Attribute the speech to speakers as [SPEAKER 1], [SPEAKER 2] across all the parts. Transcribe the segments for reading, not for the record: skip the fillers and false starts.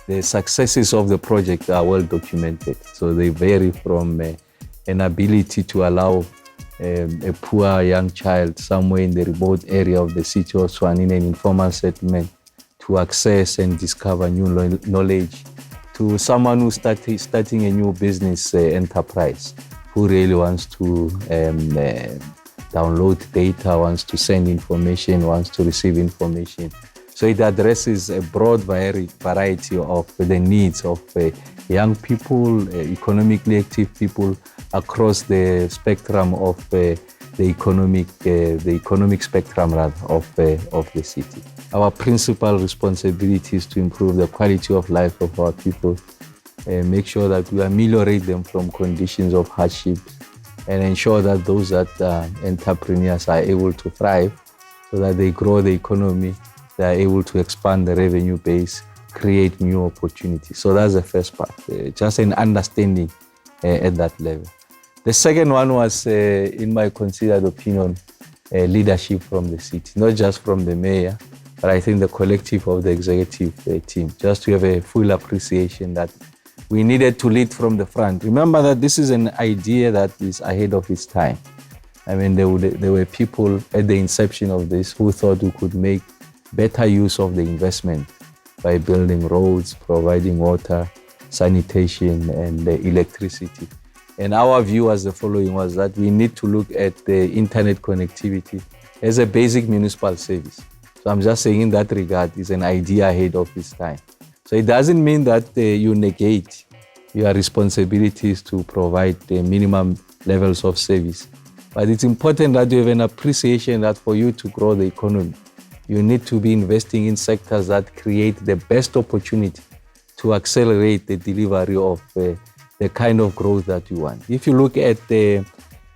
[SPEAKER 1] The successes of the project are well documented. So they vary from an ability to allow a poor young child somewhere in the remote area of the city of Tshwane in an informal settlement to access and discover new knowledge, to someone who's starting a new business enterprise, who really wants to download data, wants to send information, wants to receive information. So it addresses a broad variety of the needs of young people, economically active people across the spectrum of the economic spectrum of the city. Our principal responsibility is to improve the quality of life of our people, make sure that we ameliorate them from conditions of hardship, and ensure that those entrepreneurs are able to thrive so that they grow the economy, they are able to expand the revenue base, create new opportunities. So that's the first part, just an understanding at that level. The second one was, in my considered opinion, leadership from the city, not just from the mayor, but I think the collective of the executive team, just to have a full appreciation that we needed to lead from the front. Remember that this is an idea that is ahead of its time. I mean, there were people at the inception of this who thought we could make better use of the investment by building roads, providing water, sanitation, and electricity. And our view was the following, was that we need to look at the internet connectivity as a basic municipal service. So I'm just saying in that regard, it's an idea ahead of its time. So it doesn't mean that you negate your responsibilities to provide the minimum levels of service. But it's important that you have an appreciation that for you to grow the economy, you need to be investing in sectors that create the best opportunity to accelerate the delivery of the kind of growth that you want. If you look at the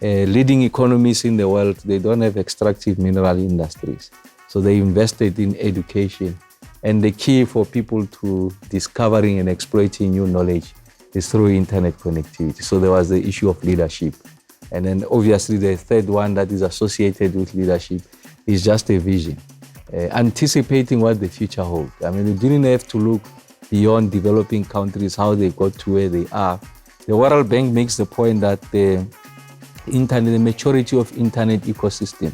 [SPEAKER 1] leading economies in the world, they don't have extractive mineral industries. So they invested in education. And the key for people to discovering and exploiting new knowledge is through internet connectivity. So there was the issue of leadership. And then obviously the third one that is associated with leadership is just a vision. Anticipating what the future holds. I mean, you didn't have to look beyond developing countries, how they got to where they are. The World Bank makes the point that the maturity of internet ecosystem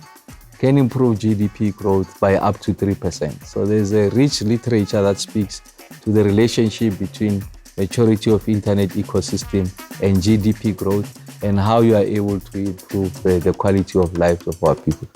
[SPEAKER 1] can improve GDP growth by up to 3%. So there's a rich literature that speaks to the relationship between maturity of internet ecosystem and GDP growth and how you are able to improve the quality of life of our people.